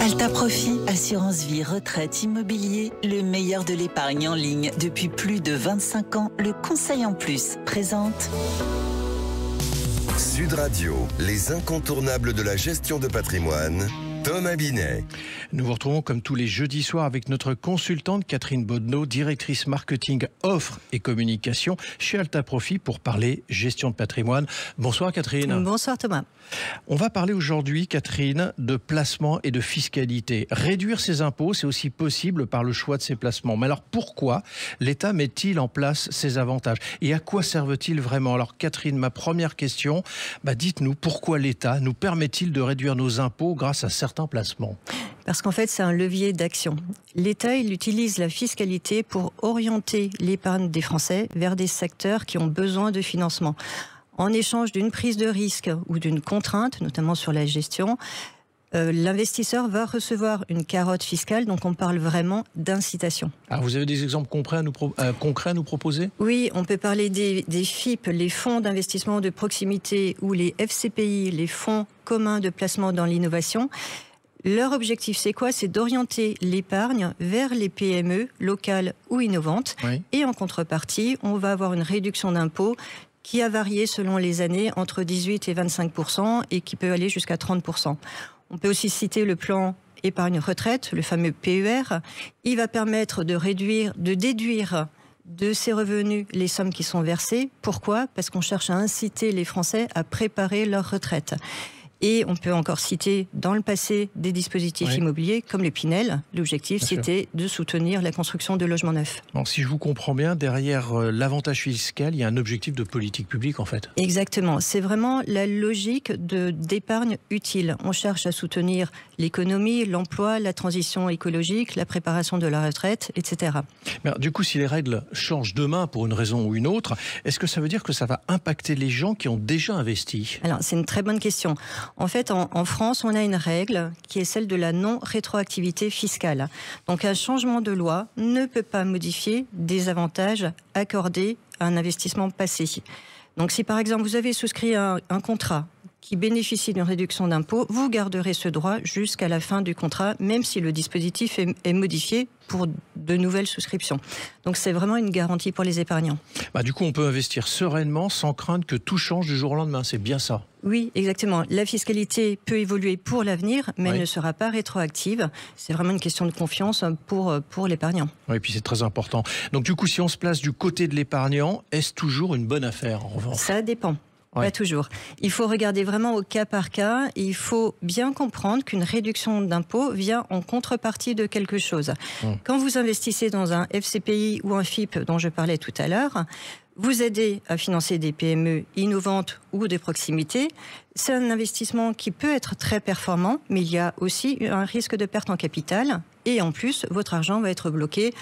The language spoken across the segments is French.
Alta Profit, assurance vie, retraite, immobilier, le meilleur de l'épargne en ligne depuis plus de 25 ans. Le conseil en plus présente Sud Radio, les incontournables de la gestion de patrimoine. Thomas Binet. Nous vous retrouvons comme tous les jeudis soirs avec notre consultante Catherine Bodneau, directrice marketing, offre et communication chez Alta Profit pour parler gestion de patrimoine. Bonsoir Catherine. Bonsoir Thomas. On va parler aujourd'hui, Catherine, de placement et de fiscalité. Réduire ses impôts, c'est aussi possible par le choix de ses placements. Mais alors pourquoi l'État met-il en place ces avantages? Et à quoi servent-ils vraiment? Alors Catherine, ma première question, dites-nous pourquoi l'État nous permet-il de réduire nos impôts grâce à certains placements? Parce qu'en fait, c'est un levier d'action. L'État, il utilise la fiscalité pour orienter l'épargne des Français vers des secteurs qui ont besoin de financement. En échange d'une prise de risque ou d'une contrainte, notamment sur la gestion, l'investisseur va recevoir une carotte fiscale, donc on parle vraiment d'incitation. Alors vous avez des exemples concrets à nous proposer? Oui, on peut parler des FIP, les fonds d'investissement de proximité, ou les FCPI, les fonds communs de placement dans l'innovation. Leur objectif, c'est quoi? C'est d'orienter l'épargne vers les PME locales ou innovantes. Oui. Et en contrepartie, on va avoir une réduction d'impôts qui a varié selon les années entre 18 et 25% et qui peut aller jusqu'à 30%. On peut aussi citer le plan épargne retraite, le fameux PER. Il va permettre de déduire de ces revenus les sommes qui sont versées. Pourquoi? Parce qu'on cherche à inciter les Français à préparer leur retraite. Et on peut encore citer dans le passé des dispositifs immobiliers comme le Pinel. L'objectif, c'était de soutenir la construction de logements neufs. Alors, si je vous comprends bien, derrière l'avantage fiscal, il y a un objectif de politique publique en fait. Exactement. C'est vraiment la logique d'épargne utile. On cherche à soutenir l'économie, l'emploi, la transition écologique, la préparation de la retraite, etc. Mais alors, du coup, si les règles changent demain pour une raison ou une autre, est-ce que ça veut dire que ça va impacter les gens qui ont déjà investi? Alors, c'est une très bonne question. En fait, en France, on a une règle qui est celle de la non-rétroactivité fiscale. Donc, un changement de loi ne peut pas modifier des avantages accordés à un investissement passé. Donc, si par exemple, vous avez souscrit un contrat qui bénéficie d'une réduction d'impôt, vous garderez ce droit jusqu'à la fin du contrat, même si le dispositif est modifié pour de nouvelles souscriptions. Donc c'est vraiment une garantie pour les épargnants. Du coup, on peut investir sereinement sans craindre que tout change du jour au lendemain, c'est bien ça? Oui, exactement. La fiscalité peut évoluer pour l'avenir, mais elle ne sera pas rétroactive. C'est vraiment une question de confiance pour l'épargnant. Oui, et puis c'est très important. Donc du coup, si on se place du côté de l'épargnant, est-ce toujours une bonne affaire en revanche? Ça dépend. Pas toujours. Il faut regarder vraiment au cas par cas. Et il faut bien comprendre qu'une réduction d'impôt vient en contrepartie de quelque chose. Quand vous investissez dans un FCPI ou un FIP dont je parlais tout à l'heure, vous aidez à financer des PME innovantes ou des proximités. C'est un investissement qui peut être très performant, mais il y a aussi un risque de perte en capital. Et en plus, votre argent va être bloqué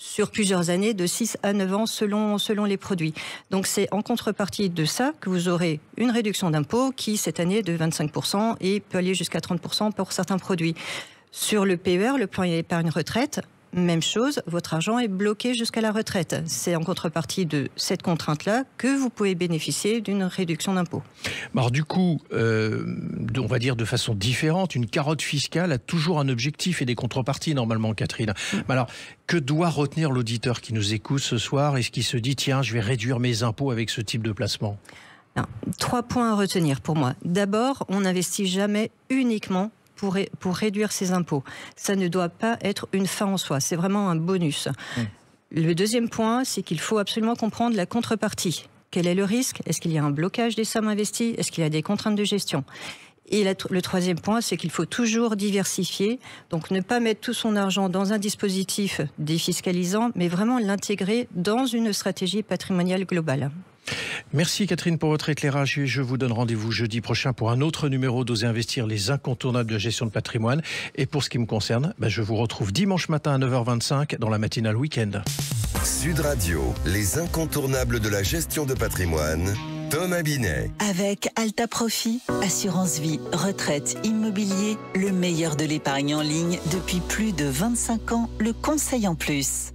sur plusieurs années, de 6 à 9 ans selon les produits. Donc c'est en contrepartie de ça que vous aurez une réduction d'impôt qui, cette année, est de 25% et peut aller jusqu'à 30% pour certains produits. Sur le PER, le plan épargne retraite, même chose, votre argent est bloqué jusqu'à la retraite. C'est en contrepartie de cette contrainte-là que vous pouvez bénéficier d'une réduction d'impôt. Alors du coup, on va dire de façon différente, une carotte fiscale a toujours un objectif et des contreparties normalement, Catherine. Mais alors, que doit retenir l'auditeur qui nous écoute ce soir et qui se dit, tiens, je vais réduire mes impôts avec ce type de placement? 3 points à retenir pour moi. D'abord, on n'investit jamais uniquement pour réduire ses impôts. Ça ne doit pas être une fin en soi, c'est vraiment un bonus. Le deuxième point, c'est qu'il faut absolument comprendre la contrepartie. Quel est le risque? Est-ce qu'il y a un blocage des sommes investies? Est-ce qu'il y a des contraintes de gestion? Et le troisième point, c'est qu'il faut toujours diversifier, donc ne pas mettre tout son argent dans un dispositif défiscalisant, mais vraiment l'intégrer dans une stratégie patrimoniale globale. Merci Catherine pour votre éclairage et je vous donne rendez-vous jeudi prochain pour un autre numéro d'Oser Investir, les incontournables de la gestion de patrimoine. Et pour ce qui me concerne, je vous retrouve dimanche matin à 9h25 dans la matinale week-end. Sud Radio, les incontournables de la gestion de patrimoine. Thomas Binet. Avec Alta Profit, assurance vie, retraite, immobilier, le meilleur de l'épargne en ligne depuis plus de 25 ans, le conseil en plus.